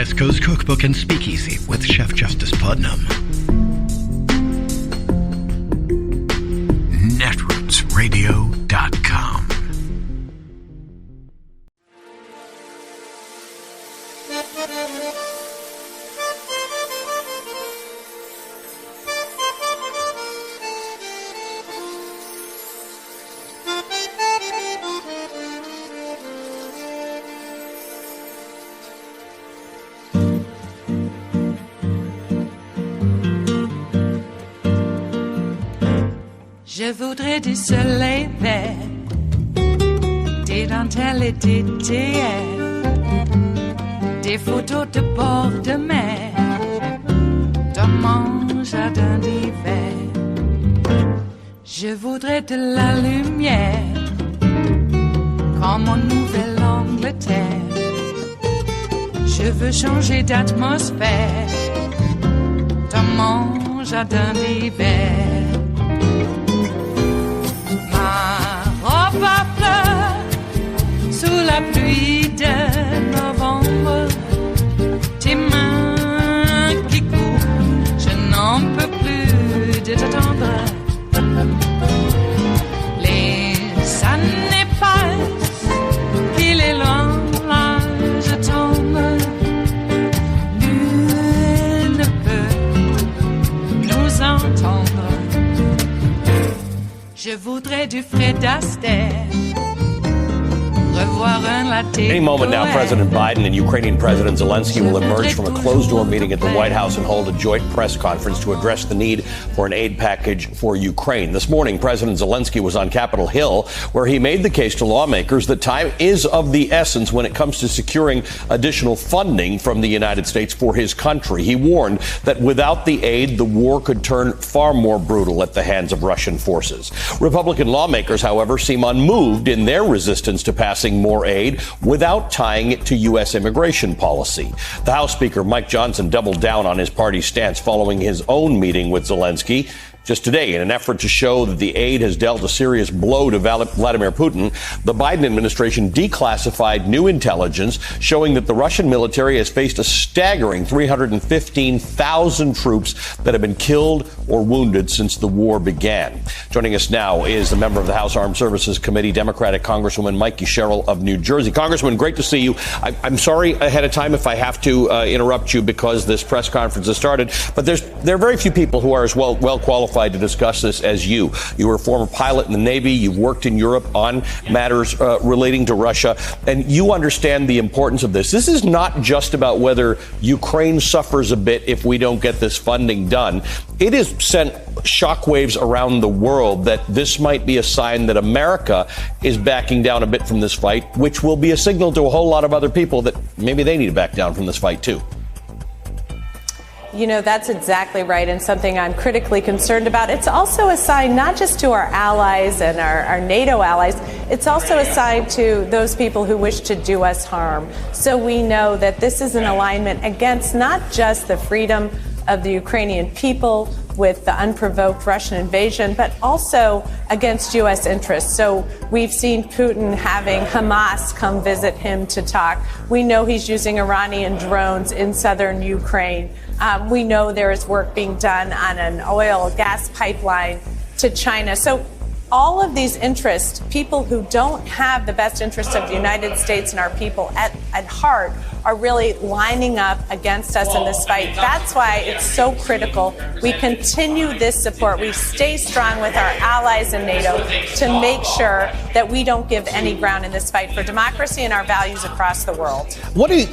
West Coast Cookbook and Speakeasy with Chef Justice Putnam. Netrootsradio.com. Je voudrais du soleil vert, des dentelles et des théières, des photos de bord de mer, dans mon jardin d'hiver. Je voudrais de la lumière, comme en Nouvelle-Angleterre. Je veux changer d'atmosphère, dans mon jardin d'hiver. À fleurs sous la pluie de novembre, tes mains qui courent, je n'en peux plus de t'attendre. Les années passent, qu'il est loin, là je tombe. Nul ne peut nous entendre. Je voudrais du Fred Astaire. Any moment now, President Biden and Ukrainian President Zelensky will emerge from a closed-door meeting at the White House and hold a joint press conference to address the need for an aid package for Ukraine. This morning, President Zelensky was on Capitol Hill, where he made the case to lawmakers that time is of the essence when it comes to securing additional funding from the United States for his country. He warned that without the aid, the war could turn far more brutal at the hands of Russian forces. Republican lawmakers, however, seem unmoved in their resistance to passing more aid without tying it to U.S. immigration policy. The House Speaker, Mike Johnson, doubled down on his party's stance following his own meeting with Zelensky. Just today, in an effort to show that the aid has dealt a serious blow to Vladimir Putin, the Biden administration declassified new intelligence showing that the Russian military has faced a staggering 315,000 troops that have been killed or wounded since the war began. Joining us now is the member of the House Armed Services Committee, Democratic Congresswoman Mikey Sherrill of New Jersey. Congresswoman, great to see you. I'm sorry ahead of time if I have to interrupt you because this press conference has started, but there are very few people who are as well qualified to discuss this as you. You were a former pilot in the Navy. You've worked in Europe on matters relating to Russia, and you understand the importance of this. This is not just about whether Ukraine suffers a bit if we don't get this funding done. It has sent shockwaves around the world that this might be a sign that America is backing down a bit from this fight, which will be a signal to a whole lot of other people that maybe they need to back down from this fight too. You know, that's exactly right, and something I'm critically concerned about. It's also a sign not just to our allies and our NATO allies, it's also a sign to those people who wish to do us harm. So we know that this is an alignment against not just the freedom of the Ukrainian people with the unprovoked Russian invasion, but also against U.S. interests. So we've seen Putin having Hamas come visit him to talk. We know he's using Iranian drones in southern Ukraine. We know there is work being done on an oil gas pipeline to China. So all of these interests, people who don't have the best interest of the United States and our people at heart, are really lining up against us in this fight. That's why it's so critical we continue this support. We stay strong with our allies in NATO to make sure that we don't give any ground in this fight for democracy and our values across the world. We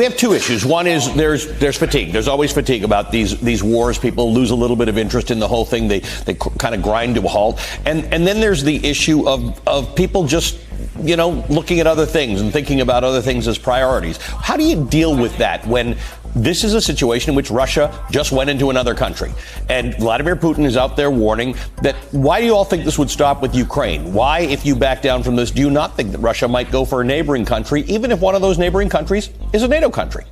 have two issues. One is there's fatigue. There's always fatigue about these wars. People lose a little bit of interest in the whole thing. They kind of grind to a halt. And then there's the issue of people just, you know, looking at other things and thinking about other things as priorities. How do you deal with that when this is a situation in which Russia just went into another country and Vladimir Putin is out there warning that? Why do you all think this would stop with Ukraine? Why, if you back down from this, do you not think that Russia might go for a neighboring country, even if one of those neighboring countries is a NATO country?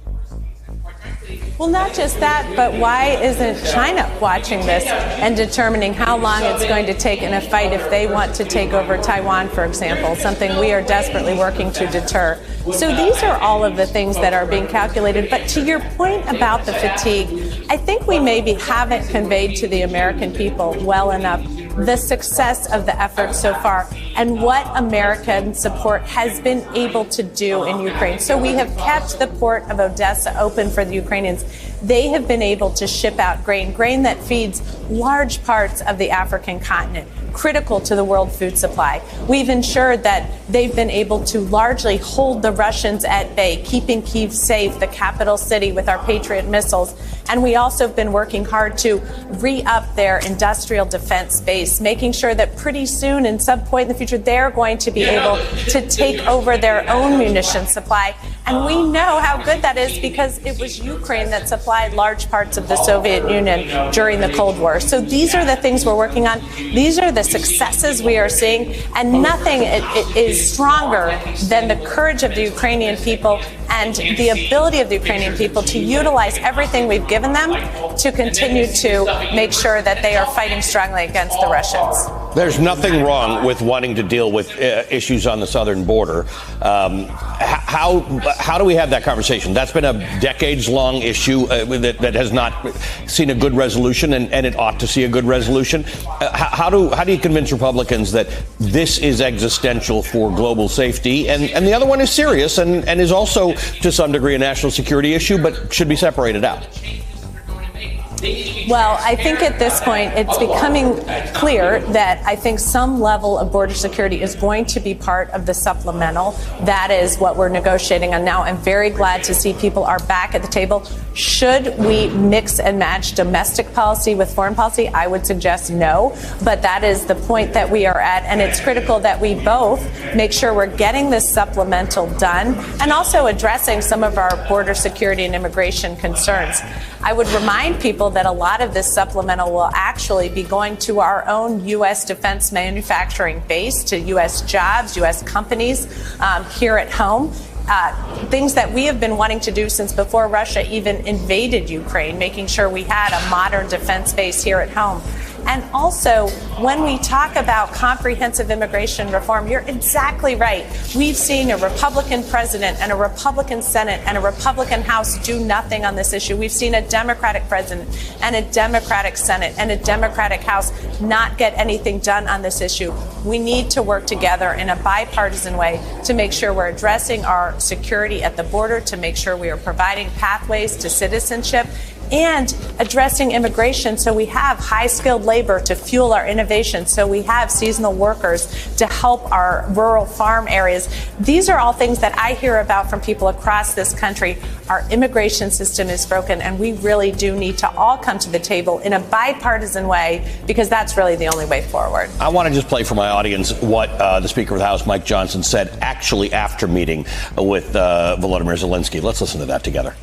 Well, not just that, but why isn't China watching this and determining how long it's going to take in a fight if they want to take over Taiwan, for example, something we are desperately working to deter. So these are all of the things that are being calculated. But to your point about the fatigue, I think we maybe haven't conveyed to the American people well enough the success of the effort so far and what American support has been able to do in Ukraine. So we have kept the port of Odessa open for the Ukrainians. They have been able to ship out grain that feeds large parts of the African continent, critical to the world food supply. We've ensured that they've been able to largely hold the Russians at bay, keeping Kyiv safe, the capital city, with our Patriot missiles. And we also have been working hard to re-up their industrial defense base, making sure that pretty soon, in some point in the future, they're going to be able to take over their own munition supply. And we know how good that is because it was Ukraine that supplied large parts of the Soviet Union during the Cold War. So these are the things we're working on. These are the successes we are seeing. And nothing is stronger than the courage of the Ukrainian people and the ability of the Ukrainian people to utilize everything we've given them to continue to make sure that they are fighting strongly against the Russians. There's nothing wrong with wanting to deal with issues on the southern border. How do we have that conversation? That's been a decades-long issue that has not seen a good resolution, and it ought to see a good resolution. How do you convince Republicans that this is existential for global safety, and the other one is serious and is also, to some degree, a national security issue, but should be separated out? Well, I think at this point it's becoming clear that I think some level of border security is going to be part of the supplemental. That is what we're negotiating on now. I'm very glad to see people are back at the table. Should we mix and match domestic policy with foreign policy? I would suggest no, but that is the point that we are at, and it's critical that we both make sure we're getting this supplemental done and also addressing some of our border security and immigration concerns. I would remind people that a lot of this supplemental will actually be going to our own U.S. defense manufacturing base, to U.S. jobs, U.S. companies here at home. Things that we have been wanting to do since before Russia even invaded Ukraine, making sure we had a modern defense base here at home. And also, when we talk about comprehensive immigration reform, you're exactly right. We've seen a Republican president and a Republican Senate and a Republican House do nothing on this issue. We've seen a Democratic president and a Democratic Senate and a Democratic House not get anything done on this issue. We need to work together in a bipartisan way to make sure we're addressing our security at the border, to make sure we are providing pathways to citizenship, and addressing immigration so we have high-skilled labor to fuel our innovation, so we have seasonal workers to help our rural farm areas. These are all things that I hear about from people across this country. Our immigration system is broken, and we really do need to all come to the table in a bipartisan way, because that's really the only way forward. I want to just play for my audience what the Speaker of the House, Mike Johnson, said actually after meeting with Volodymyr Zelensky. Let's listen to that together.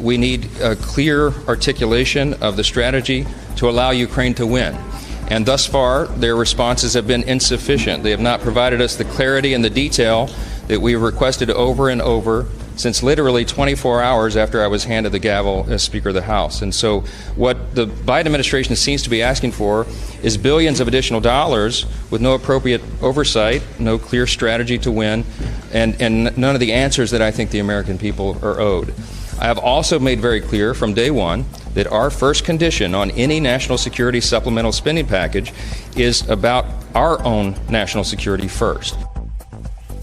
We need a clear articulation of the strategy to allow Ukraine to win. And thus far, their responses have been insufficient. They have not provided us the clarity and the detail that we have requested over and over since literally 24 hours after I was handed the gavel as Speaker of the House. And so what the Biden administration seems to be asking for is billions of additional dollars with no appropriate oversight, no clear strategy to win, and none of the answers that I think the American people are owed. I have also made very clear from day one that our first condition on any national security supplemental spending package is about our own national security first.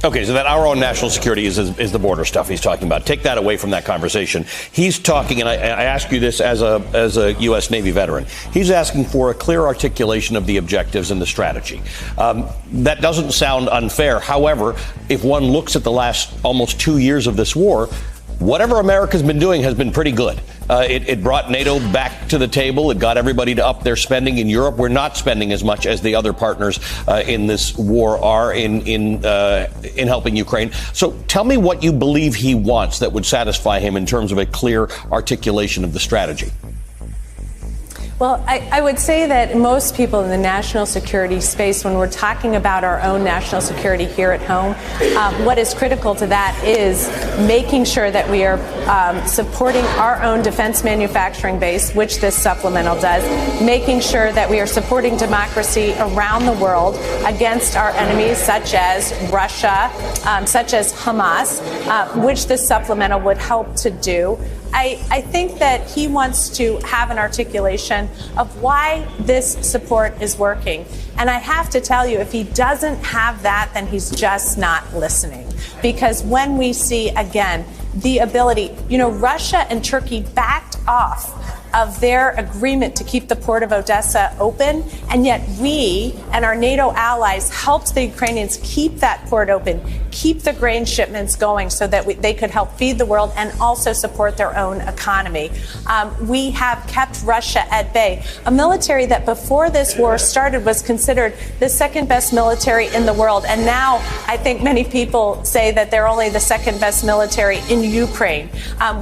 Okay, so that our own national security is the border stuff he's talking about. Take that away from that conversation. He's talking, and I ask you this as a U.S. Navy veteran, he's asking for a clear articulation of the objectives and the strategy. That doesn't sound unfair. However, if one looks at the last almost 2 years of this war, whatever America's been doing has been pretty good. It brought NATO back to the table. It got everybody to up their spending. In Europe, we're not spending as much as the other partners in this war are in helping Ukraine. So tell me what you believe he wants that would satisfy him in terms of a clear articulation of the strategy. Well, I would say that most people in the national security space, when we're talking about our own national security here at home, what is critical to that is making sure that we are supporting our own defense manufacturing base, which this supplemental does, making sure that we are supporting democracy around the world against our enemies, such as Russia, such as Hamas, which this supplemental would help to do. I think that he wants to have an articulation of why this support is working. And I have to tell you, if he doesn't have that, then he's just not listening. Because when we see, again, the ability, Russia and Turkey backed off of their agreement to keep the port of Odessa open, and yet we and our NATO allies helped the Ukrainians keep that port open, keep the grain shipments going so that they could help feed the world and also support their own economy. We have kept Russia at bay, a military that before this war started was considered the second best military in the world. And now I think many people say that they're only the second best military in Ukraine.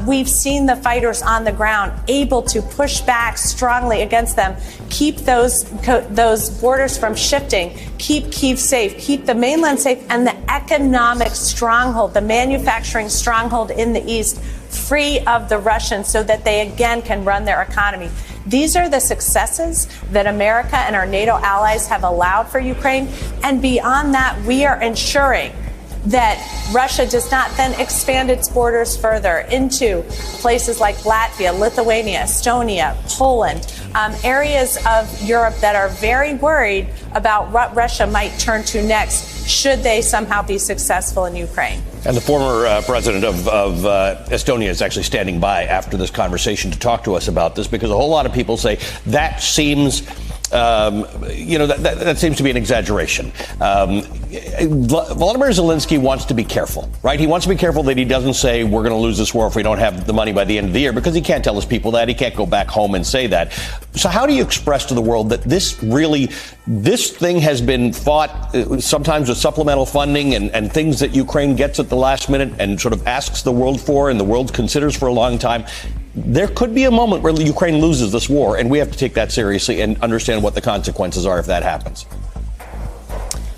We've seen the fighters on the ground able to push back strongly against them, keep those borders from shifting, keep Kyiv safe, keep the mainland safe, and the economic stronghold, the manufacturing stronghold in the east, free of the Russians so that they again can run their economy. These are the successes that America and our NATO allies have allowed for Ukraine. And beyond that, we are ensuring that Russia does not then expand its borders further into places like Latvia, Lithuania, Estonia, Poland, areas of Europe that are very worried about what Russia might turn to next should they somehow be successful in Ukraine. And the former president of Estonia is actually standing by after this conversation to talk to us about this, because a whole lot of people say that seems that seems to be an exaggeration. Volodymyr Zelensky wants to be careful, right? He wants to be careful that he doesn't say we're going to lose this war if we don't have the money by the end of the year, because he can't tell his people that. He can't go back home and say that. So how do you express to the world that this thing has been fought sometimes with supplemental funding and things that Ukraine gets at the last minute and sort of asks the world for and the world considers for a long time? There could be a moment where Ukraine loses this war, and we have to take that seriously and understand what the consequences are if that happens.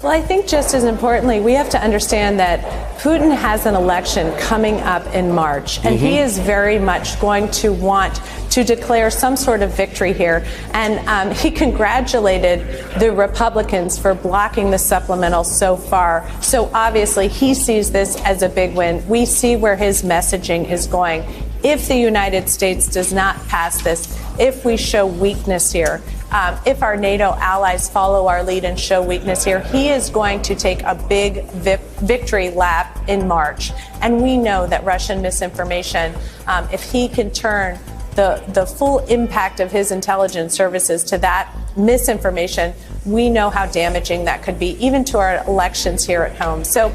Well, I think just as importantly, we have to understand that Putin has an election coming up in March, and he is very much going to want to declare some sort of victory here. And he congratulated the Republicans for blocking the supplemental so far. So obviously, he sees this as a big win. We see where his messaging is going. If the United States does not pass this, if we show weakness here, if our NATO allies follow our lead and show weakness here, he is going to take a big victory lap in March. And we know that Russian misinformation, if he can turn the full impact of his intelligence services to that misinformation, we know how damaging that could be, even to our elections here at home. So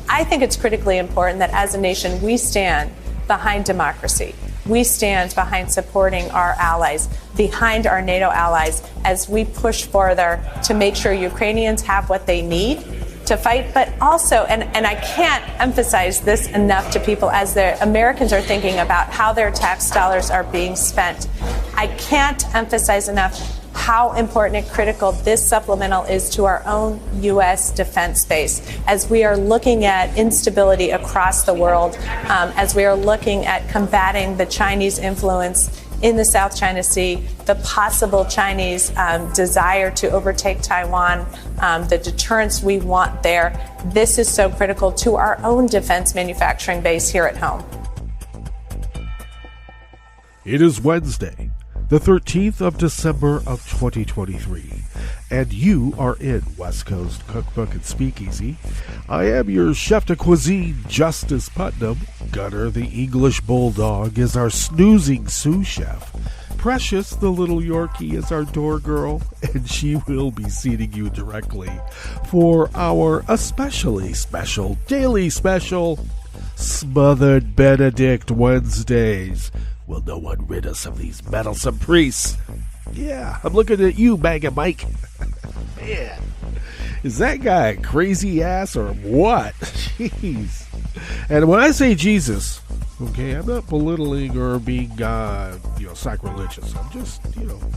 I think it's critically important that as a nation, we stand behind democracy. We stand behind supporting our allies, behind our NATO allies, as we push further to make sure Ukrainians have what they need to fight, but also, and I can't emphasize this enough to people as the Americans are thinking about how their tax dollars are being spent. I can't emphasize enough how important and critical this supplemental is to our own U.S. defense base as we are looking at instability across the world, as we are looking at combating the Chinese influence in the South China Sea, the possible Chinese desire to overtake Taiwan, the deterrence we want there. This is so critical to our own defense manufacturing base here at home. It is Wednesday, the 13th of December of 2023, and you are in West Coast Cookbook and Speakeasy. I am your chef de cuisine, Justice Putnam. Gunner, the English bulldog, is our snoozing sous chef. Precious, the little Yorkie, is our door girl, and she will be seating you directly for our especially special, daily special, Smothered Benedict Wednesdays. Will no one rid us of these meddlesome priests? Yeah, I'm looking at you, Mega Mike. Man, is that guy a crazy ass or what? Jeez. And when I say Jesus, Okay, I'm not belittling or being, sacrilegious. I'm just,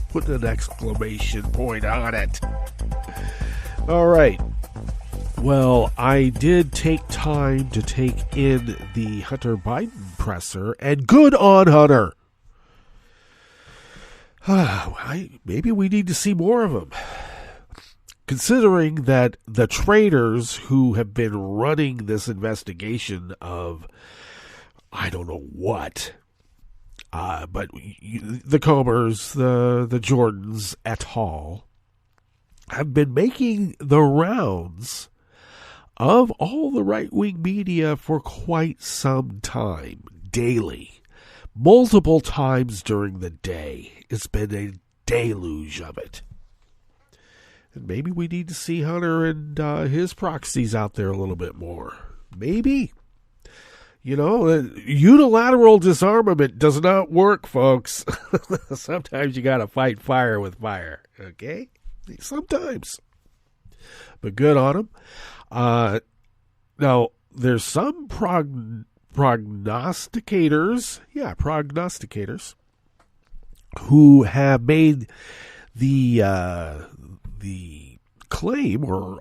putting an exclamation point on it. All right. Well, I did take time to take in the Hunter Biden presser, and good on Hunter. Maybe we need to see more of him. Considering that the traitors who have been running this investigation of I don't know what, but the Comers, the Jordans et al. Have been making the rounds of all the right-wing media for quite some time, daily, multiple times during the day. It's been a deluge of it. And maybe we need to see Hunter and his proxies out there a little bit more. Maybe. Unilateral disarmament does not work, folks. Sometimes you got to fight fire with fire, okay? Sometimes. But good on him. Now, there's some prognosticators who have made the claim or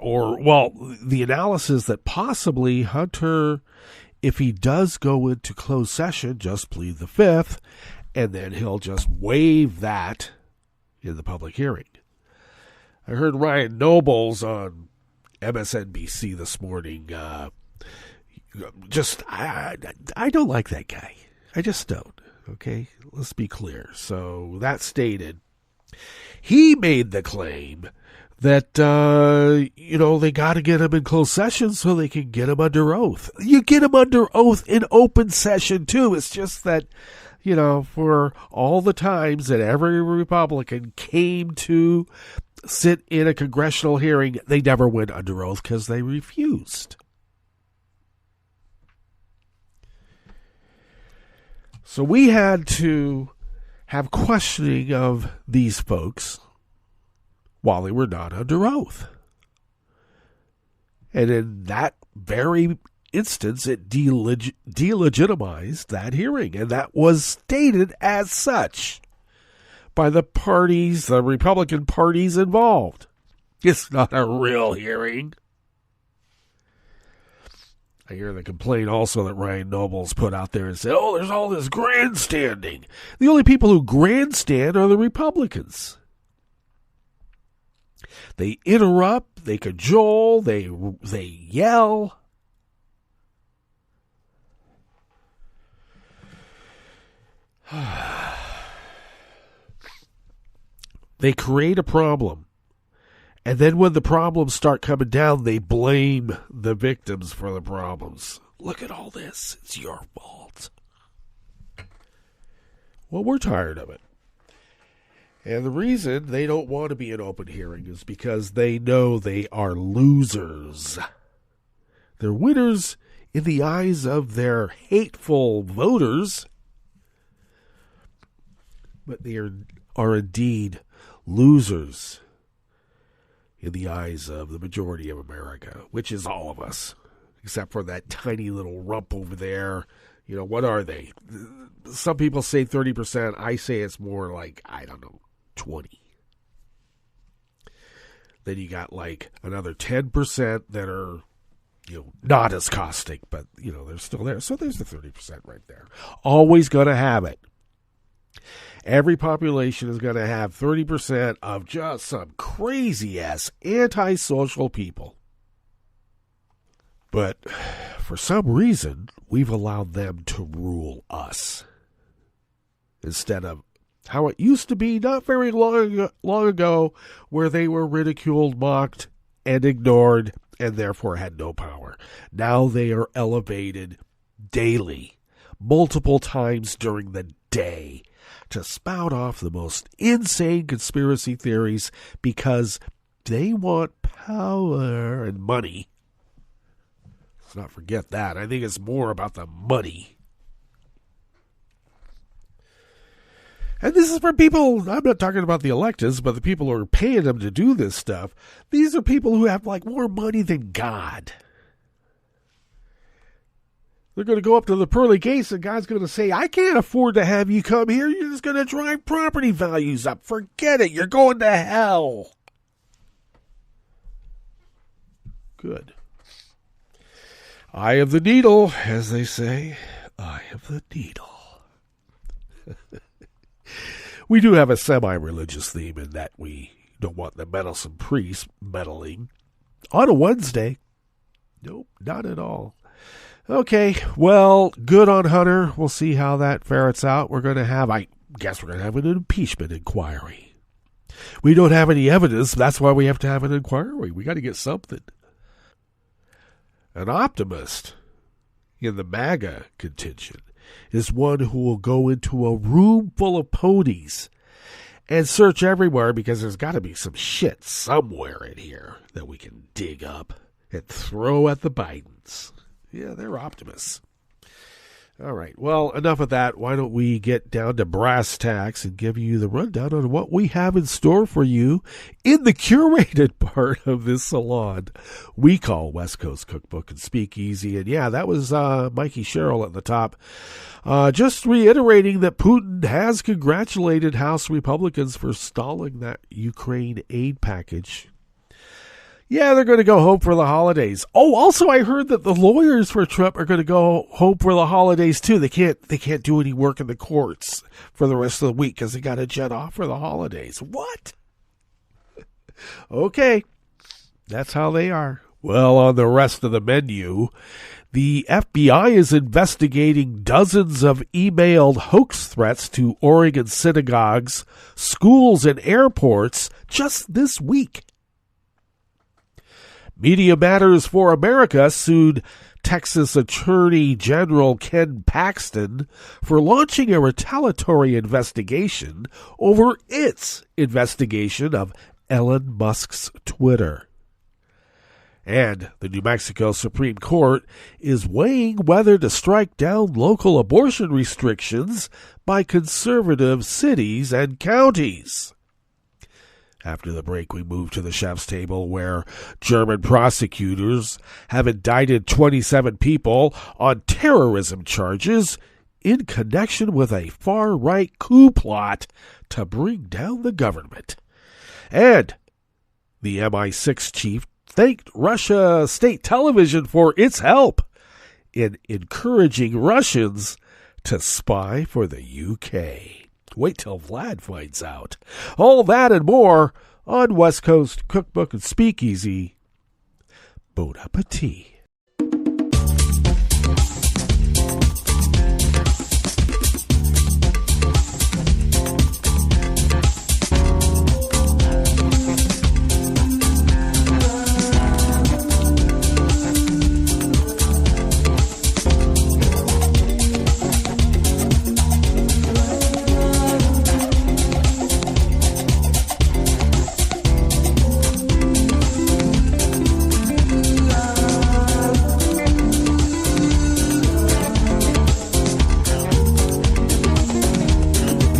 the analysis that possibly Hunter, if he does go into closed session, just plead the fifth, and then he'll just waive that in the public hearing. I heard Ryan Nobles on MSNBC this morning. I don't like that guy. I just don't. Okay, let's be clear. So that stated, he made the claim that, they got to get him in closed session so they can get him under oath. You get him under oath in open session, too. It's just that, for all the times that every Republican came to sit in a congressional hearing, they never went under oath because they refused. So we had to have questioning of these folks while they were not under oath. And in that very instance, it delegitimized that hearing, and that was stated as such by the parties, the Republican parties involved. It's not a real hearing. I hear the complaint also that Ryan Nobles put out there and said, there's all this grandstanding. The only people who grandstand are the Republicans. They interrupt, they cajole, they yell. They create a problem. And then when the problems start coming down, they blame the victims for the problems. Look at all this. It's your fault. Well, we're tired of it. And the reason they don't want to be an open hearing is because they know they are losers. They're winners in the eyes of their hateful voters, but they are indeed losers in the eyes of the majority of America, which is all of us, except for that tiny little rump over there. What are they? Some people say 30%. I say it's more like, 20. Then you got like another 10% that are, not as caustic, but, they're still there. So there's the 30% right there. Always going to have it. Every population is going to have 30% of just some crazy-ass antisocial people. But for some reason, we've allowed them to rule us. Instead of how it used to be not very long ago, where they were ridiculed, mocked, and ignored, and therefore had no power. Now they are elevated daily, multiple times during the day, to spout off the most insane conspiracy theories because they want power and money. Let's not forget that. I think it's more about the money. And this is for people, I'm not talking about the electeds, but the people who are paying them to do this stuff. These are people who have more money than God. They're going to go up to the pearly gates and God's going to say, I can't afford to have you come here. You're just going to drive property values up. Forget it. You're going to hell. Good. Eye of the needle, as they say. Eye of the needle. We do have a semi-religious theme in that we don't want the meddlesome priests meddling on a Wednesday. Nope, not at all. Okay, well, good on Hunter. We'll see how that ferrets out. I guess we're going to have an impeachment inquiry. We don't have any evidence. That's why we have to have an inquiry. We got to get something. An optimist in the MAGA contingent is one who will go into a room full of ponies and search everywhere because there's got to be some shit somewhere in here that we can dig up and throw at the Bidens. Yeah, they're optimists. All right, well, enough of that. Why don't we get down to brass tacks and give you the rundown on what we have in store for you in the curated part of this salon we call West Coast Cookbook and Speakeasy. And yeah, that was Mikey Sherrill at the top. Just reiterating that Putin has congratulated House Republicans for stalling that Ukraine aid package. Yeah, they're going to go home for the holidays. Oh, also I heard that the lawyers for Trump are going to go home for the holidays too. They can't do any work in the courts for the rest of the week because they got to jet off for the holidays. What? Okay, that's how they are. Well, on the rest of the menu, the FBI is investigating dozens of emailed hoax threats to Oregon synagogues, schools, and airports just this week. Media Matters for America sued Texas Attorney General Ken Paxton for launching a retaliatory investigation over its investigation of Elon Musk's Twitter. And the New Mexico Supreme Court is weighing whether to strike down local abortion restrictions by conservative cities and counties. After the break, we move to the chef's table where German prosecutors have indicted 27 people on terrorism charges in connection with a far-right coup plot to bring down the government. And the MI6 chief thanked Russia state television for its help in encouraging Russians to spy for the UK. Wait till Vlad finds out. All that and more on West Coast Cookbook and Speakeasy. Bon appetit.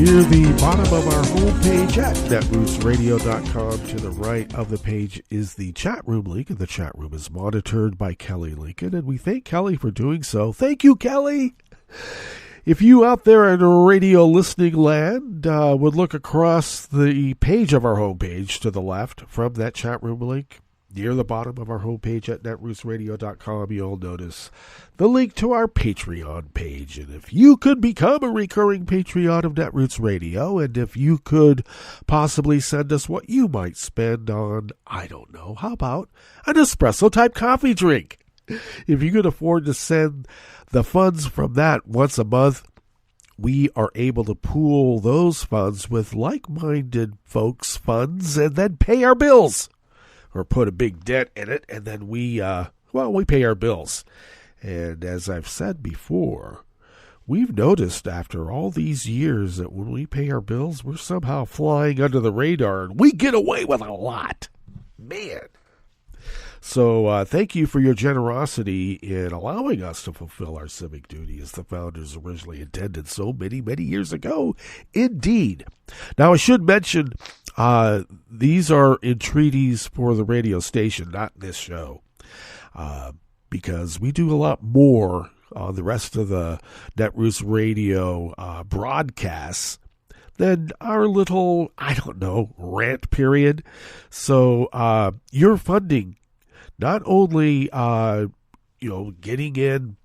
Near the bottom of our homepage at netrootsradio.com, to the right of the page is the chat room link, and the chat room is monitored by Kelly Lincoln, and we thank Kelly for doing so. Thank you, Kelly! If you out there in radio listening land would look across the page of our homepage to the left from that chat room link, near the bottom of our homepage at netrootsradio.com, you'll notice the link to our Patreon page. And if you could become a recurring Patreon of Netroots Radio, and if you could possibly send us what you might spend on, I don't know, how about an espresso-type coffee drink? If you could afford to send the funds from that once a month, we are able to pool those funds with like-minded folks' funds and then pay our bills. Or put a big debt in it, and then we pay our bills. And as I've said before, we've noticed after all these years that when we pay our bills, we're somehow flying under the radar, and we get away with a lot. Man. So thank you for your generosity in allowing us to fulfill our civic duty as the founders originally intended so many, many years ago. Indeed. Now, I should mention, these are entreaties for the radio station, not this show, because we do a lot more on the rest of the Netroots Radio broadcasts than our little, rant period. So you're funding not only, getting in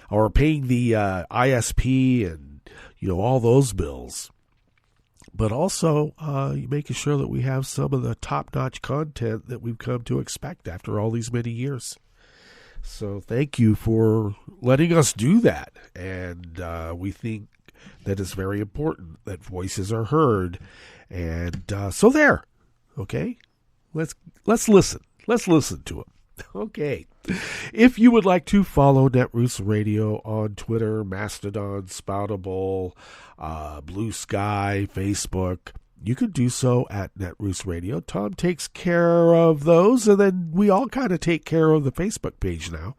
or paying the ISP and, all those bills, but also making sure that we have some of the top-notch content that we've come to expect after all these many years. So thank you for letting us do that. And we think that it's very important that voices are heard. And so there. Okay? Let's listen. Let's listen to them. Okay. If you would like to follow Netroots Radio on Twitter, Mastodon, Spoutable, Blue Sky, Facebook, you could do so at Netroots Radio. Tom takes care of those, and then we all kind of take care of the Facebook page now.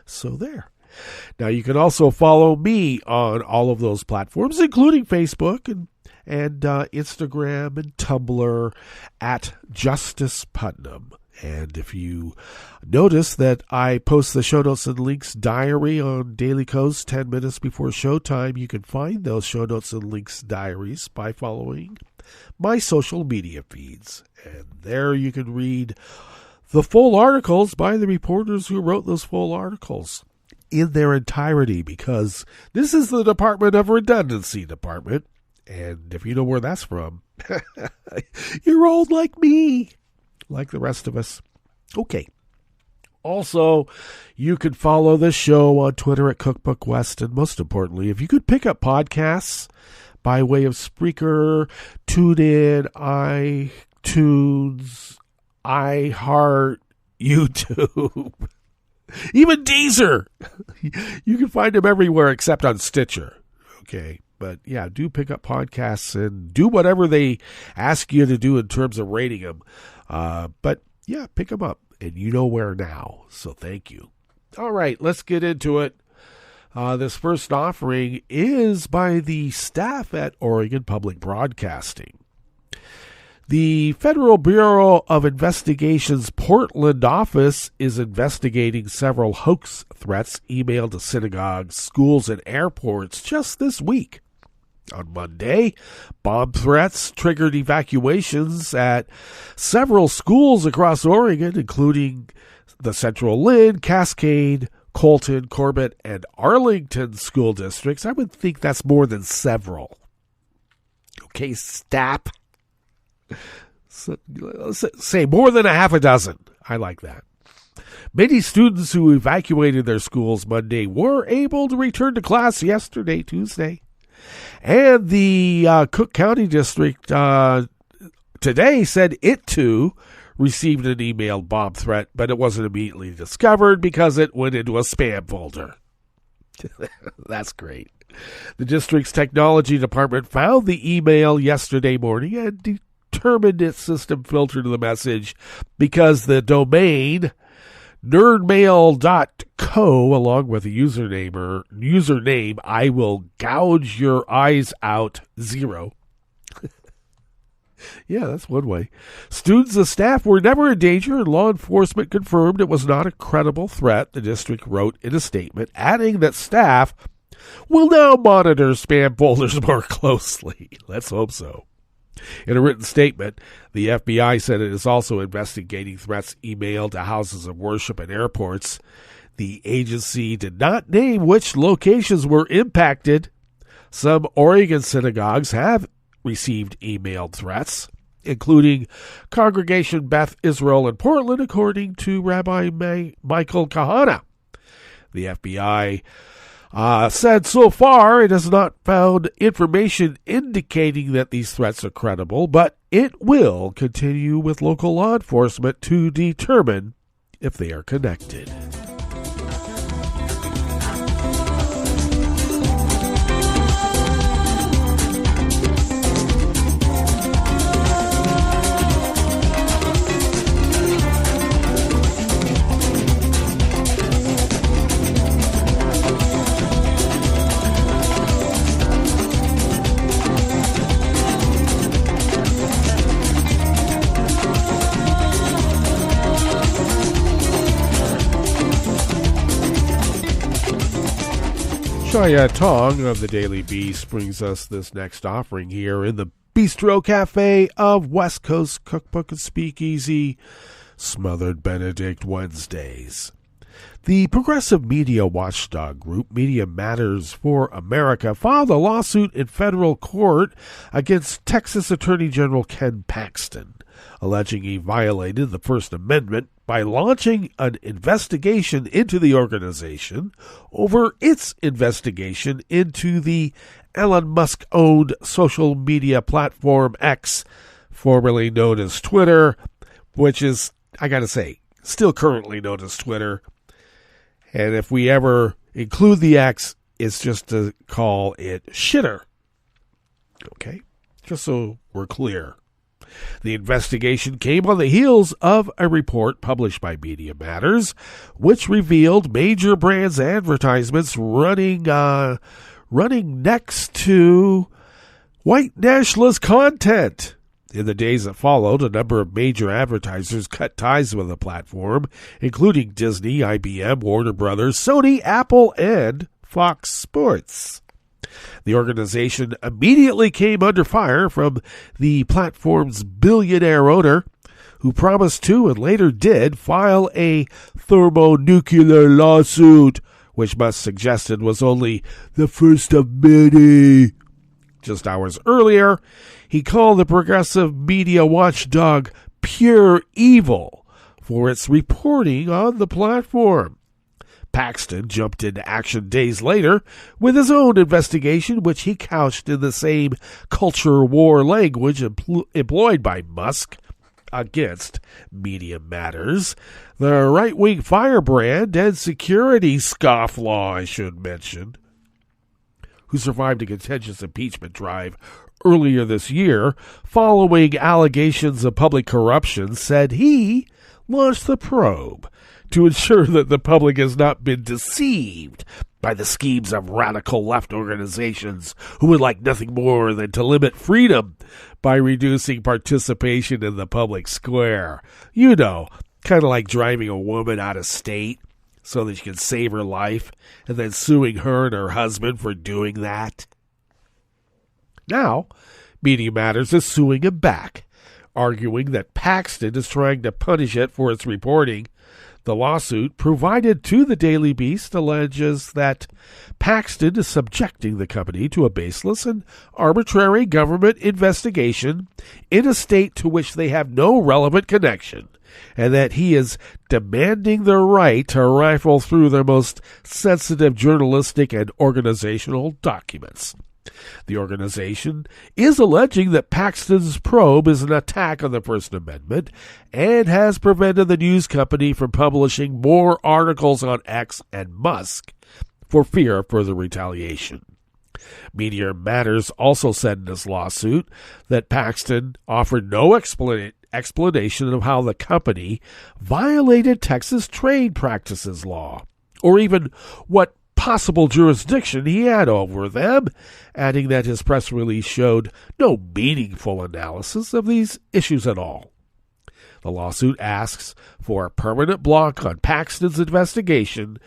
So there. Now you can also follow me on all of those platforms, including Facebook and Instagram and Tumblr at Justice Putnam. And if you notice that I post the show notes and links diary on Daily Kos 10 minutes before showtime, you can find those show notes and links diaries by following my social media feeds. And there you can read the full articles by the reporters who wrote those full articles in their entirety, because this is the Department of Redundancy Department. And if you know where that's from, you're old like me. Like the rest of us. Okay. Also, you could follow the show on Twitter at Cookbook West. And most importantly, if you could pick up podcasts by way of Spreaker, TuneIn, iTunes, iHeart, YouTube, even Deezer. You can find them everywhere except on Stitcher. Okay. But yeah, do pick up podcasts and do whatever they ask you to do in terms of rating them. But yeah, pick them up, and you know where now. So thank you. All right, let's get into it. This first offering is by the staff at Oregon Public Broadcasting. The Federal Bureau of Investigation's Portland office is investigating several hoax threats emailed to synagogues, schools, and airports just this week. On Monday, bomb threats triggered evacuations at several schools across Oregon, including the Central Lynn, Cascade, Colton, Corbett, and Arlington school districts. I would think that's more than several. Okay, stop. So, say more than a half a dozen. I like that. Many students who evacuated their schools Monday were able to return to class yesterday, Tuesday. And the Cook County District today said it, too, received an emailed bomb threat, but it wasn't immediately discovered because it went into a spam folder. That's great. The district's technology department found the email yesterday morning and determined its system filtered the message because the domain nerdmail.co, along with a username, I will gouge your eyes out 0. Yeah, that's one way. Students and staff were never in danger, and law enforcement confirmed it was not a credible threat, the district wrote in a statement, adding that staff will now monitor spam folders more closely. Let's hope so. In a written statement, the FBI said it is also investigating threats emailed to houses of worship and airports. The agency did not name which locations were impacted. Some Oregon synagogues have received emailed threats, including Congregation Beth Israel in Portland, according to Rabbi Michael Kahana. The FBI said so far it has not found information indicating that these threats are credible, but it will continue with local law enforcement to determine if they are connected. Shia Tong of the Daily Beast brings us this next offering here in the Bistro Cafe of West Coast Cookbook and Speakeasy, Smothered Benedict Wednesdays. The progressive media watchdog group Media Matters for America filed a lawsuit in federal court against Texas Attorney General Ken Paxton, alleging he violated the First Amendment by launching an investigation into the organization over its investigation into the Elon Musk-owned social media platform X, formerly known as Twitter, which is, I gotta say, still currently known as Twitter. And if we ever include the X, it's just to call it shitter. Okay? Just so we're clear. The investigation came on the heels of a report published by Media Matters, which revealed major brands' advertisements running next to white nationalist content. In the days that followed, a number of major advertisers cut ties with the platform, including Disney, IBM, Warner Brothers, Sony, Apple, and Fox Sports. The organization immediately came under fire from the platform's billionaire owner, who promised to and later did file a thermonuclear lawsuit, which Musk suggested was only the first of many. Just hours earlier, he called the progressive media watchdog pure evil for its reporting on the platform. Paxton jumped into action days later with his own investigation, which he couched in the same culture war language employed by Musk against Media Matters, the right-wing firebrand and security scofflaw, I should mention, who survived a contentious impeachment drive earlier this year following allegations of public corruption, said he launched the probe to ensure that the public has not been deceived by the schemes of radical left organizations who would like nothing more than to limit freedom by reducing participation in the public square. You know, kind of like driving a woman out of state so that she can save her life and then suing her and her husband for doing that. Now, Media Matters is suing him back, arguing that Paxton is trying to punish it for its reporting. The lawsuit provided to the Daily Beast alleges that Paxton is subjecting the company to a baseless and arbitrary government investigation in a state to which they have no relevant connection, and that he is demanding the right to rifle through their most sensitive journalistic and organizational documents. The organization is alleging that Paxton's probe is an attack on the First Amendment and has prevented the news company from publishing more articles on X and Musk for fear of further retaliation. Media Matters also said in this lawsuit that Paxton offered no explanation of how the company violated Texas trade practices law, or even what possible jurisdiction he had over them, adding that his press release showed no meaningful analysis of these issues at all. The lawsuit asks for a permanent block on Paxton's investigation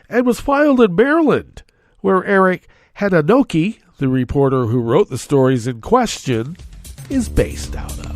and was filed in Maryland, where Eric Hananoki, the reporter who wrote the stories in question, is based out of.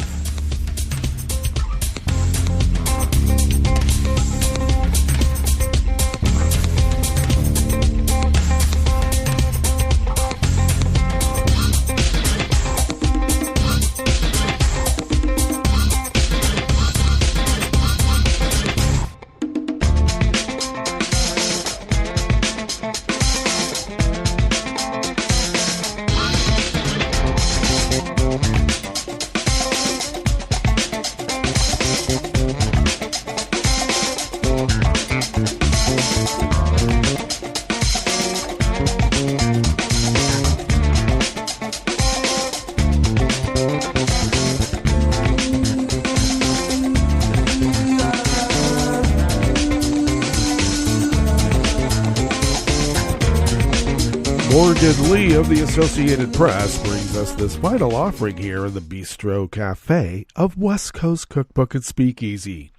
Morgan Lee of the Associated Press brings us this final offering here in the Bistro Cafe of West Coast Cookbook and Speakeasy.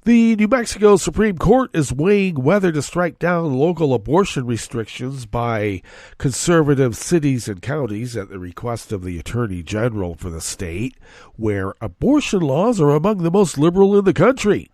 The New Mexico Supreme Court is weighing whether to strike down local abortion restrictions by conservative cities and counties at the request of the Attorney General for the state, where abortion laws are among the most liberal in the country.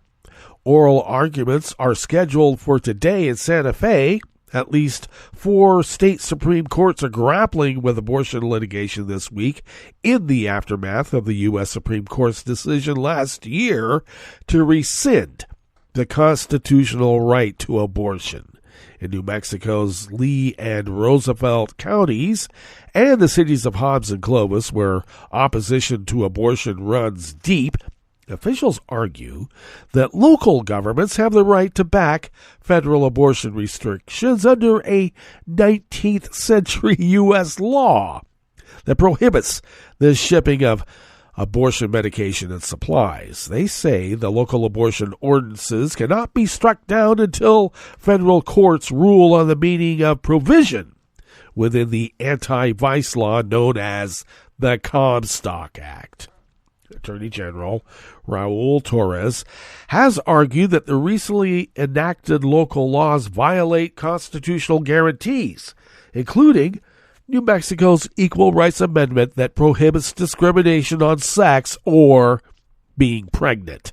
Oral arguments are scheduled for today in Santa Fe. At least 4 state Supreme Courts are grappling with abortion litigation this week in the aftermath of the U.S. Supreme Court's decision last year to rescind the constitutional right to abortion. In New Mexico's Lee and Roosevelt counties and the cities of Hobbs and Clovis, where opposition to abortion runs deep, officials argue that local governments have the right to back federal abortion restrictions under a 19th century U.S. law that prohibits the shipping of abortion medication and supplies. They say the local abortion ordinances cannot be struck down until federal courts rule on the meaning of provision within the anti-vice law known as the Comstock Act. Attorney General Raul Torres has argued that the recently enacted local laws violate constitutional guarantees, including New Mexico's Equal Rights Amendment that prohibits discrimination on sex or being pregnant.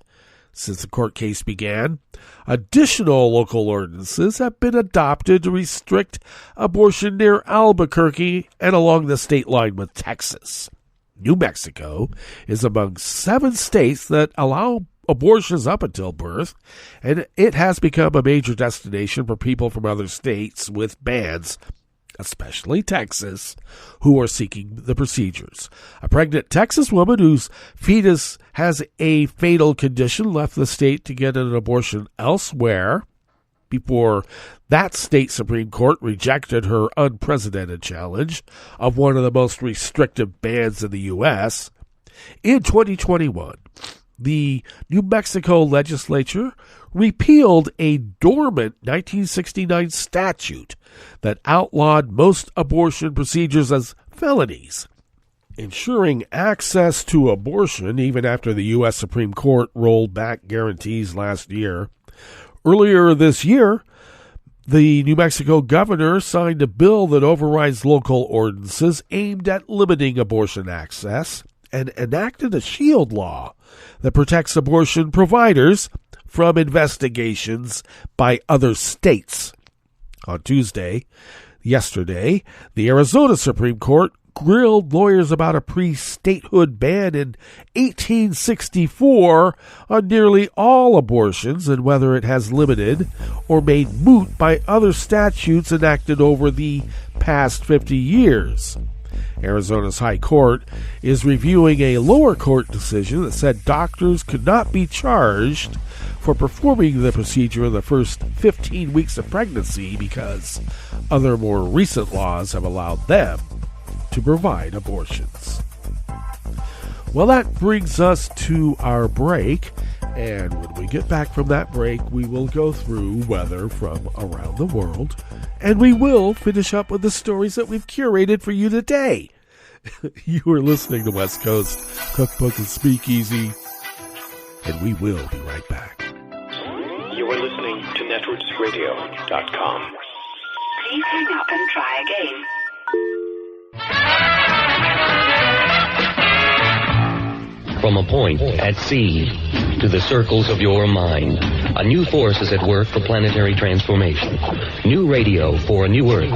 Since the court case began, additional local ordinances have been adopted to restrict abortion near Albuquerque and along the state line with Texas. New Mexico is among 7 states that allow abortions up until birth, and it has become a major destination for people from other states with bans, especially Texas, who are seeking the procedures. A pregnant Texas woman whose fetus has a fatal condition left the state to get an abortion elsewhere before that state Supreme Court rejected her unprecedented challenge of one of the most restrictive bans in the U.S. In 2021, the New Mexico legislature repealed a dormant 1969 statute that outlawed most abortion procedures as felonies, ensuring access to abortion even after the U.S. Supreme Court rolled back guarantees last year. Earlier this year, the New Mexico governor signed a bill that overrides local ordinances aimed at limiting abortion access and enacted a shield law that protects abortion providers from investigations by other states. On yesterday, the Arizona Supreme Court grilled lawyers about a pre-statehood ban in 1864 on nearly all abortions and whether it has limited or made moot by other statutes enacted over the past 50 years. Arizona's High Court is reviewing a lower court decision that said doctors could not be charged for performing the procedure in the first 15 weeks of pregnancy because other more recent laws have allowed them to provide abortions. Well, that brings us to our break, and when we get back from that break, we will go through weather from around the world, and we will finish up with the stories that we've curated for you today. You are listening to West Coast Cookbook and Speakeasy, and we will be right back. You are listening to netrootsradio.com. Please hang up and try again. From a point at sea to the circles of your mind, a new force is at work for planetary transformation. New radio for a new Earth.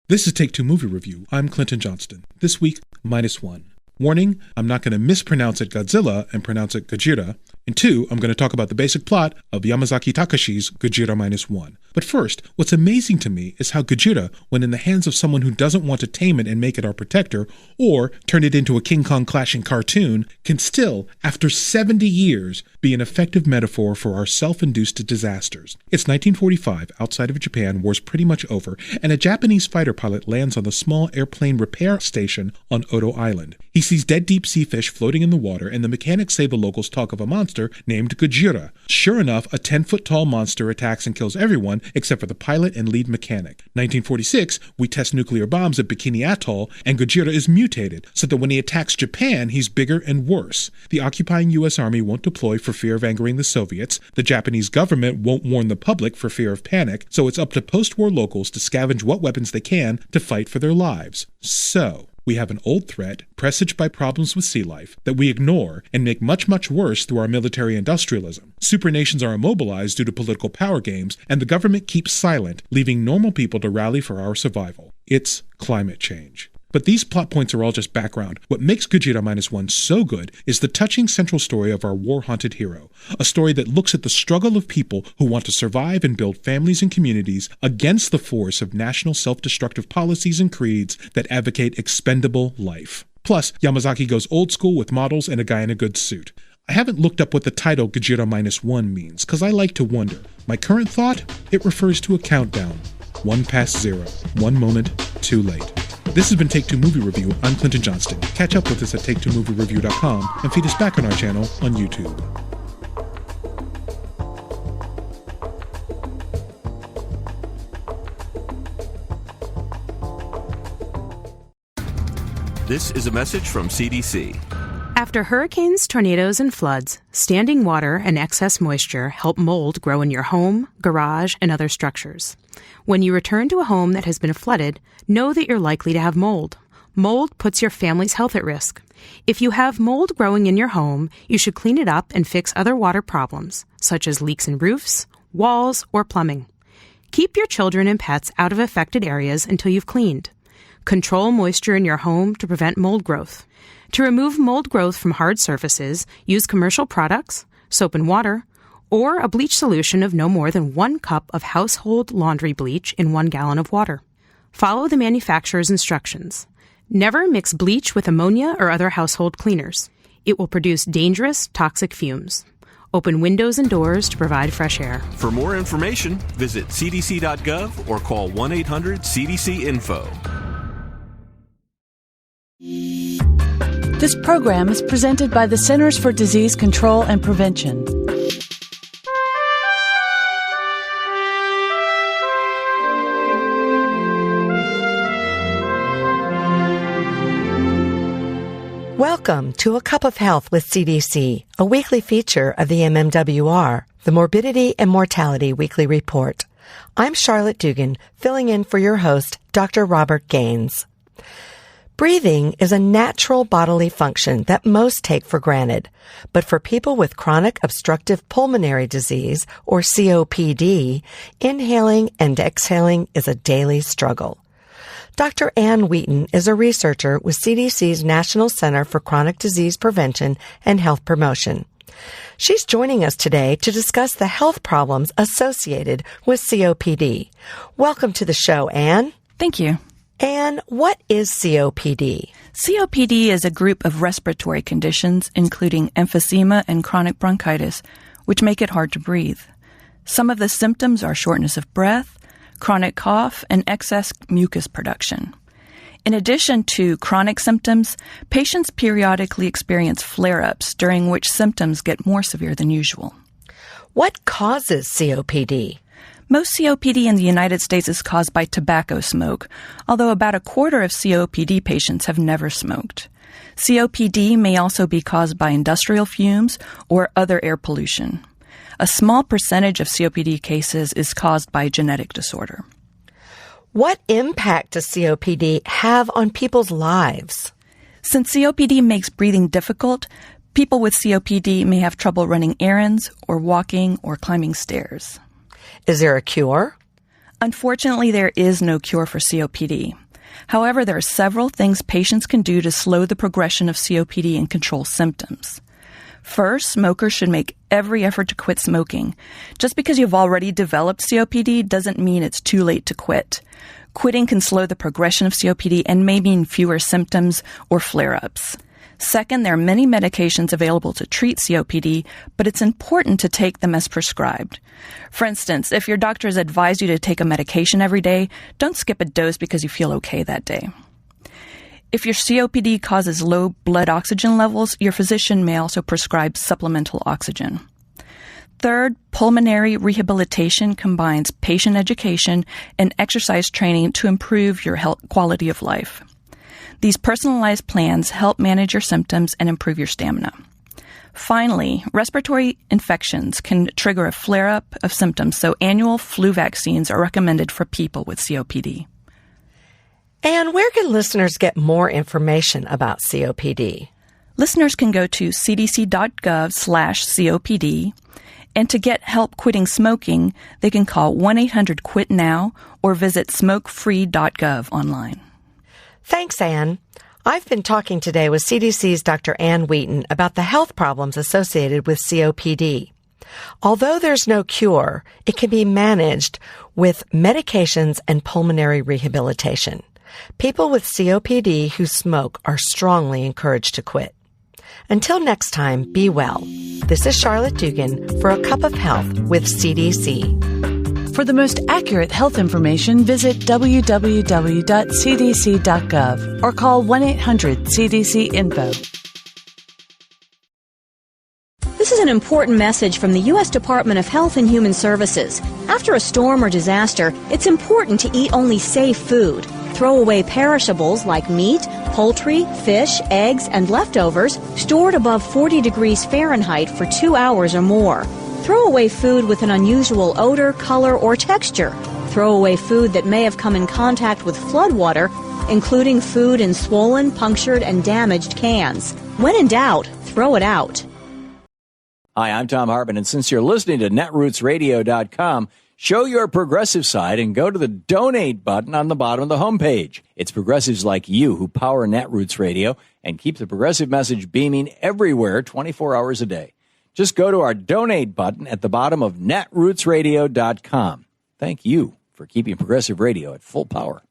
This is Take Two Movie Review. I'm Clinton Johnston. This week, -1. Warning, I'm not going to mispronounce it Godzilla and pronounce it Gojira. And 2, I'm going to talk about the basic plot of Yamazaki Takashi's Gojira -1. But first, what's amazing to me is how Gojira, when in the hands of someone who doesn't want to tame it and make it our protector, or turn it into a King Kong clashing cartoon, can still, after 70 years, be an effective metaphor for our self-induced disasters. It's 1945, outside of Japan, war's pretty much over, and a Japanese fighter pilot lands on the small airplane repair station on Odo Island. He sees dead deep sea fish floating in the water, and the mechanics say the locals talk of a monster named Gojira. Sure enough, a 10-foot tall monster attacks and kills everyone except for the pilot and lead mechanic. 1946, we test nuclear bombs at Bikini Atoll, and Gojira is mutated, so that when he attacks Japan, he's bigger and worse. The occupying U.S. Army won't deploy for fear of angering the Soviets. The Japanese government won't warn the public for fear of panic, so it's up to post-war locals to scavenge what weapons they can to fight for their lives. So, we have an old threat, presaged by problems with sea life, that we ignore and make much, much worse through our military industrialism. Supernations are immobilized due to political power games, and the government keeps silent, leaving normal people to rally for our survival. It's climate change. But these plot points are all just background. What makes Gojira -1 so good is the touching central story of our war-haunted hero, a story that looks at the struggle of people who want to survive and build families and communities against the force of national self-destructive policies and creeds that advocate expendable life. Plus, Yamazaki goes old school with models and a guy in a good suit. I haven't looked up what the title Gojira -1 means, because I like to wonder. My current thought? It refers to a countdown. 1 past 0. 1 moment too late. This has been Take Two Movie Review. I'm Clinton Johnston. Catch up with us at TakeTwoMovieReview.com and feed us back on our channel on YouTube. This is a message from CDC. After hurricanes, tornadoes, and floods, standing water and excess moisture help mold grow in your home, garage, and other structures. When you return to a home that has been flooded, know that you're likely to have mold. Mold puts your family's health at risk. If you have mold growing in your home, you should clean it up and fix other water problems, such as leaks in roofs, walls, or plumbing. Keep your children and pets out of affected areas until you've cleaned. Control moisture in your home to prevent mold growth. To remove mold growth from hard surfaces, use commercial products, soap and water, or a bleach solution of no more than 1 cup of household laundry bleach in 1 gallon of water. Follow the manufacturer's instructions. Never mix bleach with ammonia or other household cleaners. It will produce dangerous, toxic fumes. Open windows and doors to provide fresh air. For more information, visit cdc.gov or call 1-800-CDC-INFO. This program is presented by the Centers for Disease Control and Prevention. Welcome to A Cup of Health with CDC, a weekly feature of the MMWR, the Morbidity and Mortality Weekly Report. I'm Charlotte Dugan, filling in for your host, Dr. Robert Gaines. Breathing is a natural bodily function that most take for granted. But for people with chronic obstructive pulmonary disease, or COPD, inhaling and exhaling is a daily struggle. Dr. Ann Wheaton is a researcher with CDC's National Center for Chronic Disease Prevention and Health Promotion. She's joining us today to discuss the health problems associated with COPD. Welcome to the show, Ann. Thank you. Ann, what is COPD? COPD is a group of respiratory conditions, including emphysema and chronic bronchitis, which make it hard to breathe. Some of the symptoms are shortness of breath, chronic cough, and excess mucus production. In addition to chronic symptoms, patients periodically experience flare-ups, during which symptoms get more severe than usual. What causes COPD? Most COPD in the United States is caused by tobacco smoke, although about a quarter of COPD patients have never smoked. COPD may also be caused by industrial fumes or other air pollution. A small percentage of COPD cases is caused by genetic disorder. What impact does COPD have on people's lives? Since COPD makes breathing difficult, people with COPD may have trouble running errands or walking or climbing stairs. Is there a cure? Unfortunately, there is no cure for COPD. However, there are several things patients can do to slow the progression of COPD and control symptoms. First, smokers should make every effort to quit smoking. Just because you've already developed COPD doesn't mean it's too late to quit. Quitting can slow the progression of COPD and may mean fewer symptoms or flare-ups. Second, there are many medications available to treat COPD, but it's important to take them as prescribed. For instance, if your doctor has advised you to take a medication every day, don't skip a dose because you feel okay that day. If your COPD causes low blood oxygen levels, your physician may also prescribe supplemental oxygen. Third, Pulmonary rehabilitation combines patient education and exercise training to improve your health quality of life. These personalized plans help manage your symptoms and improve your stamina. Finally, respiratory infections can trigger a flare-up of symptoms, so annual flu vaccines are recommended for people with COPD. And where can listeners get more information about COPD? Listeners can go to cdc.gov/COPD, and to get help quitting smoking, they can call 1-800-QUIT-NOW or visit smokefree.gov online. Thanks, Anne. I've been talking today with CDC's Dr. Ann Wheaton about the health problems associated with COPD. Although there's no cure, it can be managed with medications and pulmonary rehabilitation. People with COPD who smoke are strongly encouraged to quit. Until next time, be well. This is Charlotte Dugan for A Cup of Health with CDC. For the most accurate health information, visit www.cdc.gov or call 1-800-CDC-INFO. This is an important message from the U.S. Department of Health and Human Services. After a storm or disaster, it's important to eat only safe food. Throw away perishables like meat, poultry, fish, eggs, and leftovers stored above 40 degrees Fahrenheit for 2 hours or more. Throw away food with an unusual odor, color, or texture. Throw away food that may have come in contact with floodwater, including food in swollen, punctured, and damaged cans. When in doubt, throw it out. Hi, I'm Tom Hartman, and since you're listening to netrootsradio.com, show your progressive side and go to the donate button on the bottom of the homepage. It's progressives like you who power Netroots Radio and keep the progressive message beaming everywhere 24 hours a day. Just go to our donate button at the bottom of netrootsradio.com. Thank you for keeping progressive radio at full power.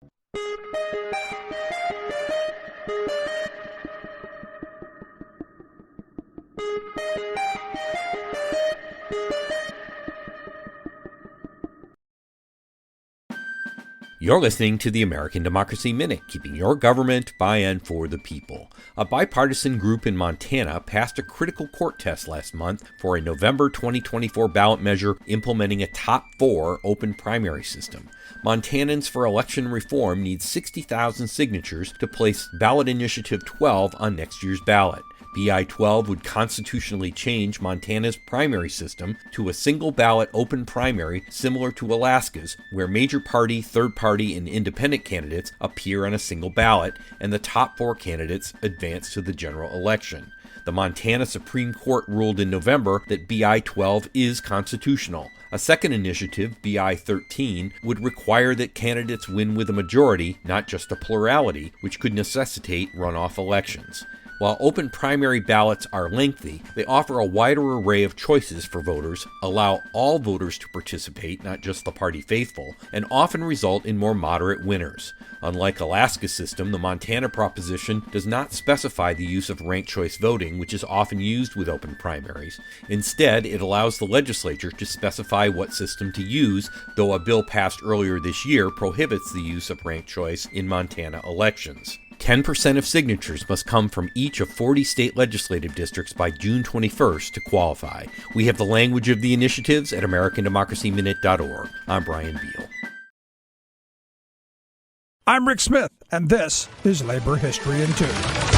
You're listening to the American Democracy Minute, keeping your government by and for the people. A bipartisan group in Montana passed a critical court test last month for a November 2024 ballot measure implementing a top 4 open primary system. Montanans for Election Reform need 60,000 signatures to place ballot initiative 12 on next year's ballot. BI 12 would constitutionally change Montana's primary system to a single ballot open primary similar to Alaska's, where major party, third party, and independent candidates appear on a single ballot, and the top 4 candidates advance to the general election. The Montana Supreme Court ruled in November that BI 12 is constitutional. A second initiative, BI 13, would require that candidates win with a majority, not just a plurality, which could necessitate runoff elections. While open primary ballots are lengthy, they offer a wider array of choices for voters, allow all voters to participate, not just the party faithful, and often result in more moderate winners. Unlike Alaska's system, the Montana proposition does not specify the use of ranked choice voting, which is often used with open primaries. Instead, it allows the legislature to specify what system to use, though a bill passed earlier this year prohibits the use of ranked choice in Montana elections. 10% of signatures must come from each of 40 state legislative districts by June 21st to qualify. We have the language of the initiatives at AmericanDemocracyMinute.org. I'm Brian Beal. I'm Rick Smith, and this is Labor History in 2.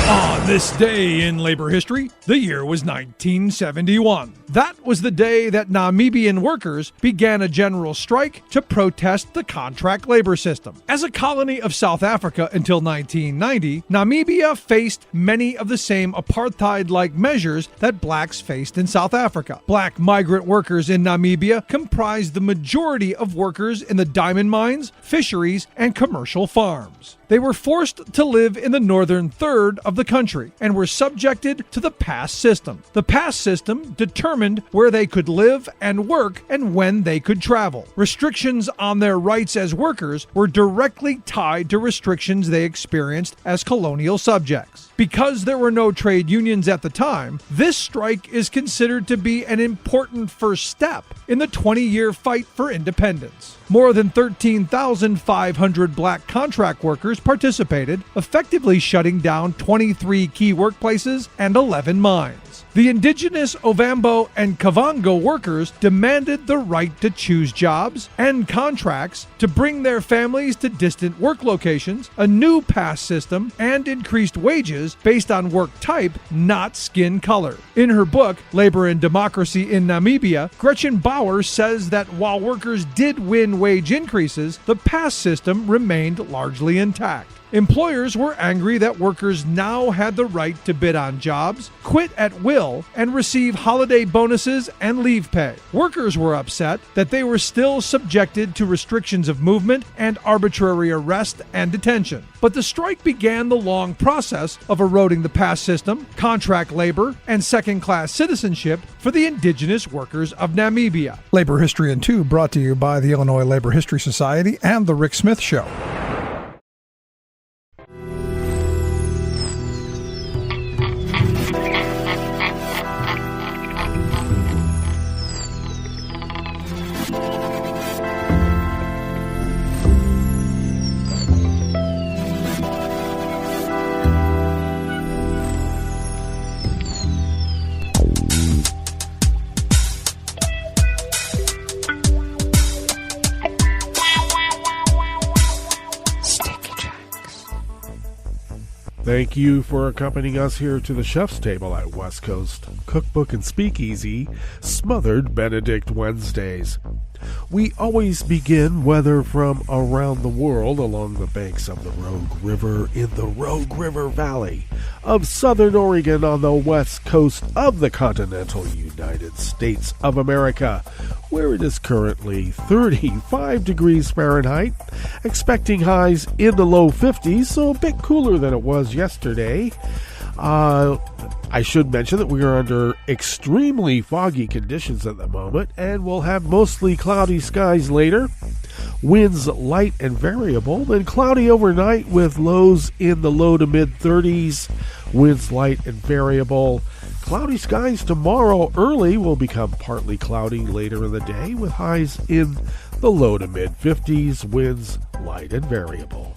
On this day in labor history, the year was 1971. That was the day that Namibian workers began a general strike to protest the contract labor system. As a colony of South Africa until 1990, Namibia faced many of the same apartheid-like measures that blacks faced in South Africa. Black migrant workers in Namibia comprised the majority of workers in the diamond mines, fisheries, and commercial farms. They were forced to live in the northern third of the country and were subjected to the pass system. The pass system determined where they could live and work and when they could travel. Restrictions on their rights as workers were directly tied to restrictions they experienced as colonial subjects. Because there were no trade unions at the time, this strike is considered to be an important first step in the 20-year fight for independence. More than 13,500 black contract workers participated, effectively shutting down 20 23 key workplaces and 11 mines. The indigenous Ovambo and Kavango workers demanded the right to choose jobs and contracts to bring their families to distant work locations, a new pass system, and increased wages based on work type, not skin color. In her book, Labor and Democracy in Namibia, Gretchen Bauer says that while workers did win wage increases, the pass system remained largely intact. Employers were angry that workers now had the right to bid on jobs, quit at will, and receive holiday bonuses and leave pay. Workers were upset that they were still subjected to restrictions of movement and arbitrary arrest and detention. But the strike began the long process of eroding the pass system, contract labor, and second-class citizenship for the indigenous workers of Namibia. Labor History in 2 brought to you by the Illinois Labor History Society and The Rick Smith Show. Thank you for accompanying us here to the chef's table at West Coast Cookbook and Speakeasy, Smothered Benedict Wednesdays. We always begin weather from around the world along the banks of the Rogue River in the Rogue River Valley of southern Oregon on the west coast of the continental United States of America, where it is currently 35 degrees Fahrenheit, expecting highs in the low 50s, so a bit cooler than it was yesterday. I should mention that we are under extremely foggy conditions at the moment, and we'll have mostly cloudy skies later. Winds light and variable, then cloudy overnight with lows in the low to mid 30s. Winds light and variable. Cloudy skies tomorrow early will become partly cloudy later in the day with highs in the low to mid 50s. Winds light and variable.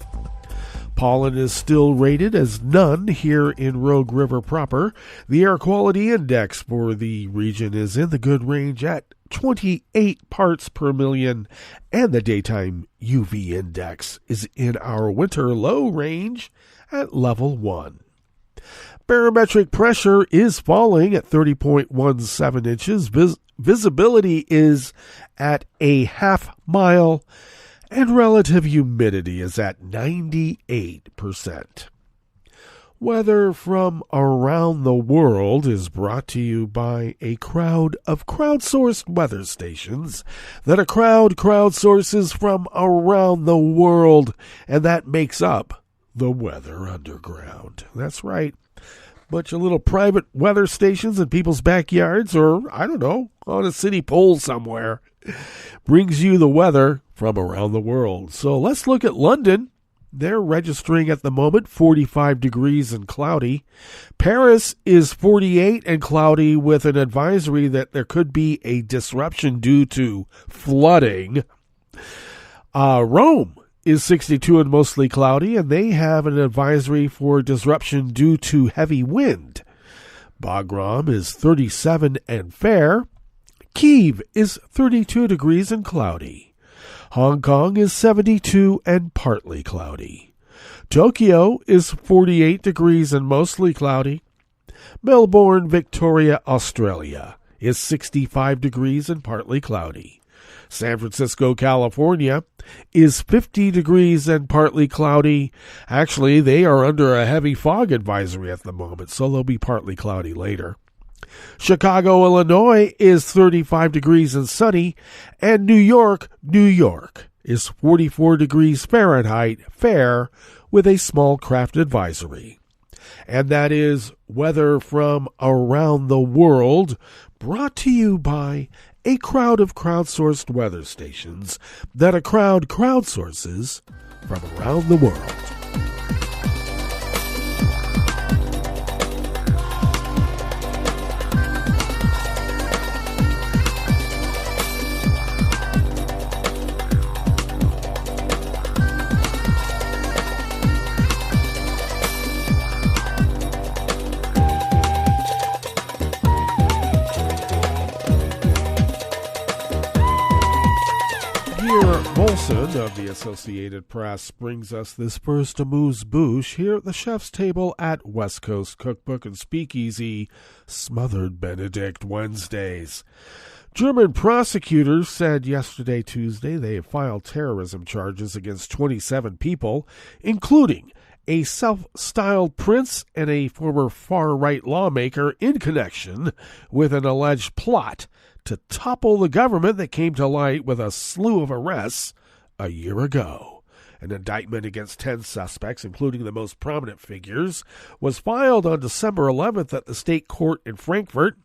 Pollen is still rated as none here in Rogue River proper. The air quality index for the region is in the good range at 28 parts per million, and the daytime UV index is in our winter low range at level 1. Barometric pressure is falling at 30.17 inches. Visibility is at a half mile. And relative humidity is at 98%. Weather from around the world is brought to you by a crowd of crowdsourced weather stations that a crowd crowdsources from around the world, and that makes up the Weather Underground. That's right. Bunch of little private weather stations in people's backyards, or, I don't know, on a city pole somewhere, brings you the weather from around the world. So let's look at London. They're registering at the moment 45 degrees and cloudy. Paris is 48 and cloudy with an advisory that there could be a disruption due to flooding. Rome is 62 and mostly cloudy, and they have an advisory for disruption due to heavy wind. Bagram is 37 and fair. Kyiv is 32 degrees and cloudy. Hong Kong is 72 and partly cloudy. Tokyo is 48 degrees and mostly cloudy. Melbourne, Victoria, Australia is 65 degrees and partly cloudy. San Francisco, California is 50 degrees and partly cloudy. Actually, they are under a heavy fog advisory at the moment, so they'll be partly cloudy later. Chicago, Illinois is 35 degrees and sunny, and New York is 44 degrees Fahrenheit, fair, with a small craft advisory. And that is weather from around the world, brought to you by a crowd of crowdsourced weather stations that a crowd crowdsources from around the world. Pierre Molson of the Associated Press brings us this first amuse-bouche here at the chef's table at West Coast Cookbook and Speakeasy, Smothered Benedict Wednesdays. German prosecutors said yesterday, Tuesday, they have filed terrorism charges against 27 people, including a self-styled prince and a former far-right lawmaker in connection with an alleged plot to topple the government that came to light with a slew of arrests a year ago. An indictment against 10 suspects, including the most prominent figures, was filed on December 11th at the state court in Frankfurt.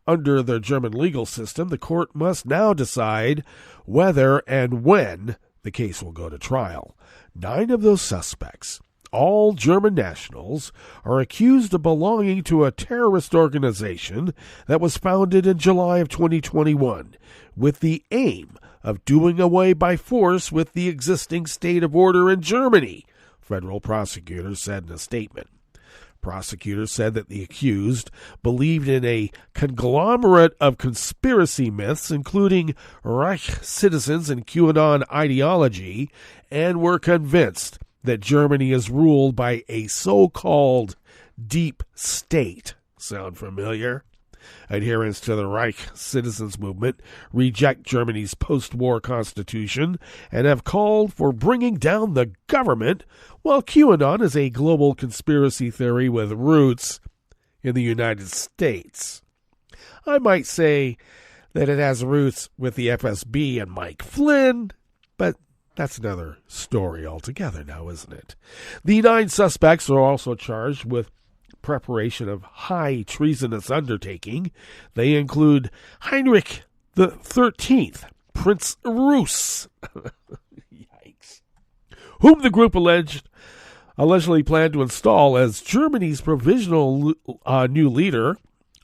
Under the German legal system, the court must now decide whether and when the case will go to trial. 9 of those suspects, all German nationals, are accused of belonging to a terrorist organization that was founded in July of 2021 with the aim of doing away by force with the existing state of order in Germany, federal prosecutors said in a statement. Prosecutors said that the accused believed in a conglomerate of conspiracy myths, including Reich citizens and QAnon ideology, and were convinced that Germany is ruled by a so-called deep state. Sound familiar? Adherents to the Reich citizens movement reject Germany's post-war constitution and have called for bringing down the government, while QAnon is a global conspiracy theory with roots in the United States. I might say that it has roots with the FSB and Mike Flynn, but that's another story altogether now, isn't it? The 9 suspects are also charged with preparation of high treasonous undertaking. They include Heinrich the 13th, Prince Rus, yikes, whom the group allegedly planned to install as Germany's provisional new leader.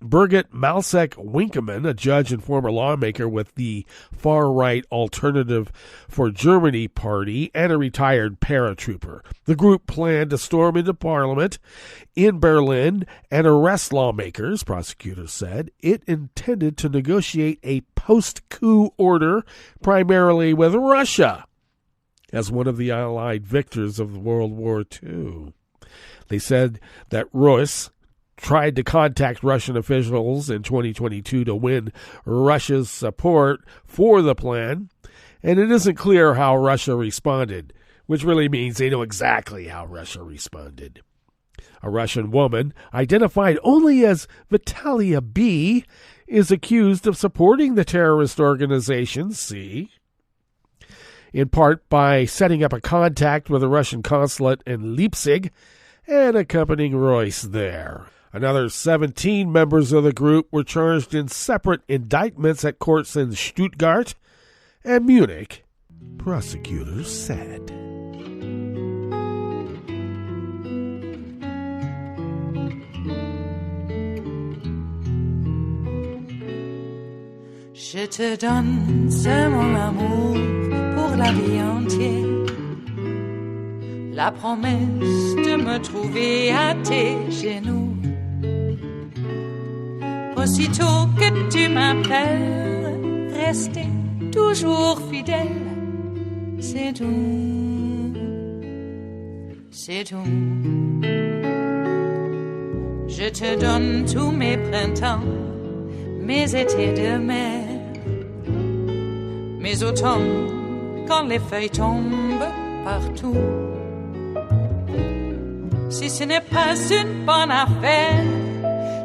Birgit Malsek-Winkemann, a judge and former lawmaker with the far-right Alternative for Germany party, and a retired paratrooper. The group planned to storm into Parliament in Berlin and arrest lawmakers, prosecutors said. It intended to negotiate a post-coup order, primarily with Russia, as one of the Allied victors of World War II. They said that Rus tried to contact Russian officials in 2022 to win Russia's support for the plan, and it isn't clear how Russia responded, which really means they know exactly how Russia responded. A Russian woman, identified only as Vitalia B., is accused of supporting the terrorist organization, in part by setting up a contact with a Russian consulate in Leipzig and accompanying Royce there. Another 17 members of the group were charged in separate indictments at courts in Stuttgart and Munich, prosecutors said. Je te donne ce mon amour pour la vie entière, la promesse de me trouver à tes genoux. Aussitôt que tu m'appelles, rester toujours fidèle, c'est tout, c'est tout. Je te donne tous mes printemps, mes étés de mer, mes automnes quand les feuilles tombent partout. Si ce n'est pas une bonne affaire,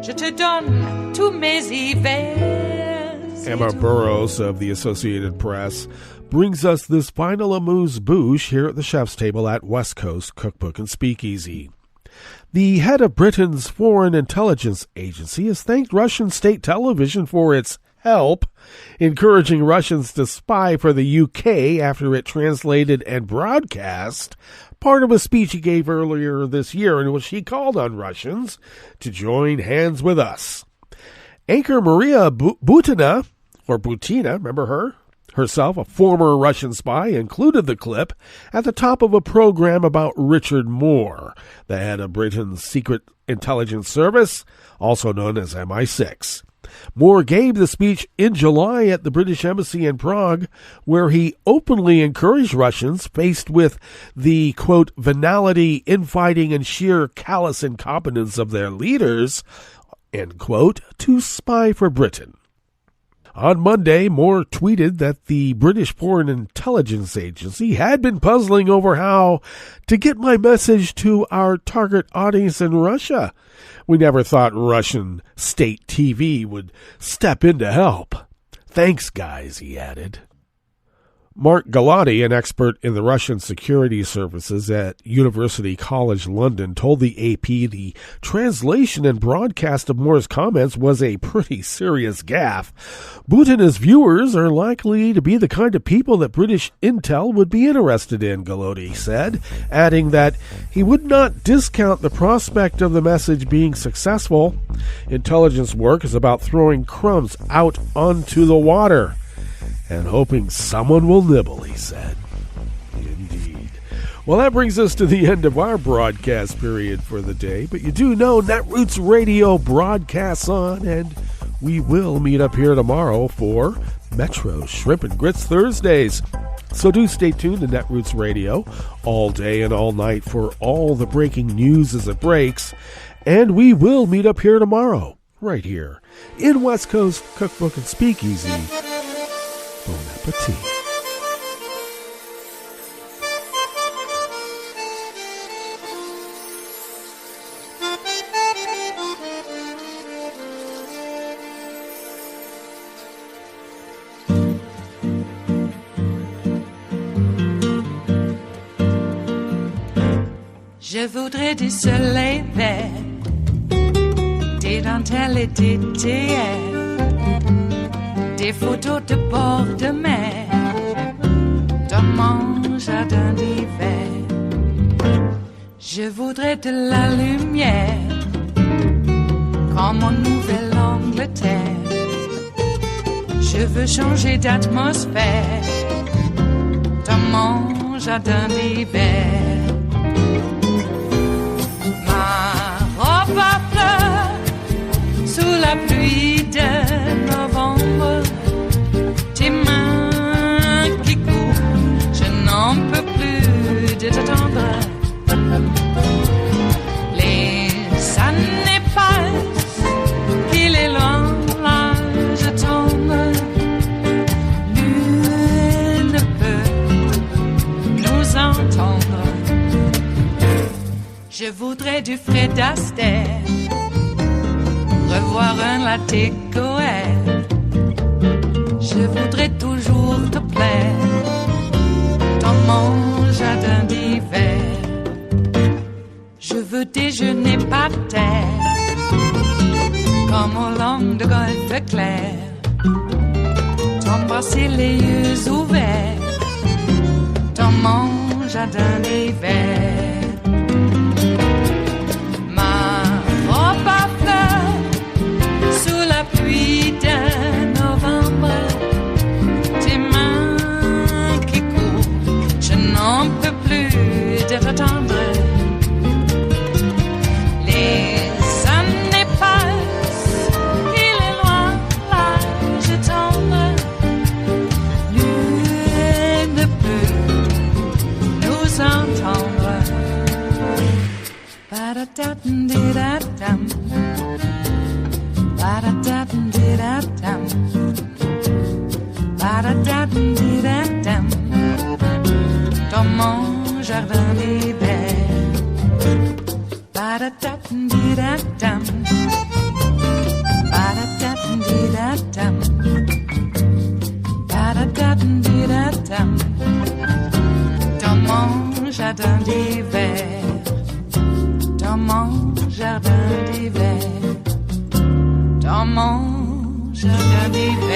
je te donne tous mes hivers. Emma Burrows of the Associated Press brings us this final amuse-bouche here at the chef's table at West Coast Cookbook and Speakeasy. The head of Britain's Foreign Intelligence Agency has thanked Russian state television for its help, encouraging Russians to spy for the UK after it translated and broadcast part of a speech he gave earlier this year in which he called on Russians to join hands with us. Anchor Maria Butina, remember her? Herself, a former Russian spy, included the clip at the top of a program about Richard Moore, the head of Britain's Secret Intelligence Service, also known as MI6. Moore gave the speech in July at the British Embassy in Prague, where he openly encouraged Russians faced with the, quote, venality, infighting, and sheer callous incompetence of their leaders, end quote, to spy for Britain. On Monday, Moore tweeted that the British Foreign Intelligence Agency had been puzzling over how to get my message to our target audience in Russia. We never thought Russian state TV would step in to help. Thanks, guys, he added. Mark Galati, an expert in the Russian security services at University College London, told the AP the translation and broadcast of Moore's comments was a pretty serious gaffe. Putin and his viewers are likely to be the kind of people that British intel would be interested in, Galati said, adding that he would not discount the prospect of the message being successful. Intelligence work is about throwing crumbs out onto the water and hoping someone will nibble, he said. Indeed. Well, that brings us to the end of our broadcast period for the day, but you do know Netroots Radio broadcasts on, and we will meet up here tomorrow for Metro Shrimp and Grits Thursdays. So do stay tuned to Netroots Radio all day and all night for all the breaking news as it breaks, and we will meet up here tomorrow, right here, in West Coast Cookbook and Speakeasy. Bon appétit. Je voudrais du soleil vert, des dentelles et des théères, des photos de bord de mer, dans mon jardin d'hiver. Je voudrais de la lumière, comme en Nouvelle-Angleterre. Je veux changer d'atmosphère, dans mon jardin d'hiver. Ma robe à fleurs, sous la pluie de novembre. Tes mains qui courent, je n'en peux plus de t'attendre. Les années passent, qu'il est loin, là je tombe. Nul ne peut nous entendre. Je voudrais du Fred Astaire, revoir un latte Goël. Je voudrais toujours te plaire dans mon jardin d'hiver. Je veux déjeuner par terre comme au long de golfe clair. T'embrasser les yeux ouverts dans mon jardin d'hiver. Ma robe à fleurs sous la pluie de novembre. On ne peut plus de t'attendre. Les années passent, il est loin, là je tombe. Nul ne peut nous entendre. Ba-da-da-dum-di-da-dum, ba-da-da-dum-di-da-dum, ba-da-da-dum-di-da-dum. Dans mon jardin d'hiver. Ba-da-da-dum-di-da-dum, ba-da-da-dum-di-da-dum, ba-da-da-dum-di-da-dum. Dans mon jardin d'hiver. Dans mon jardin d'hiver. Dans mon jardin d'hiver.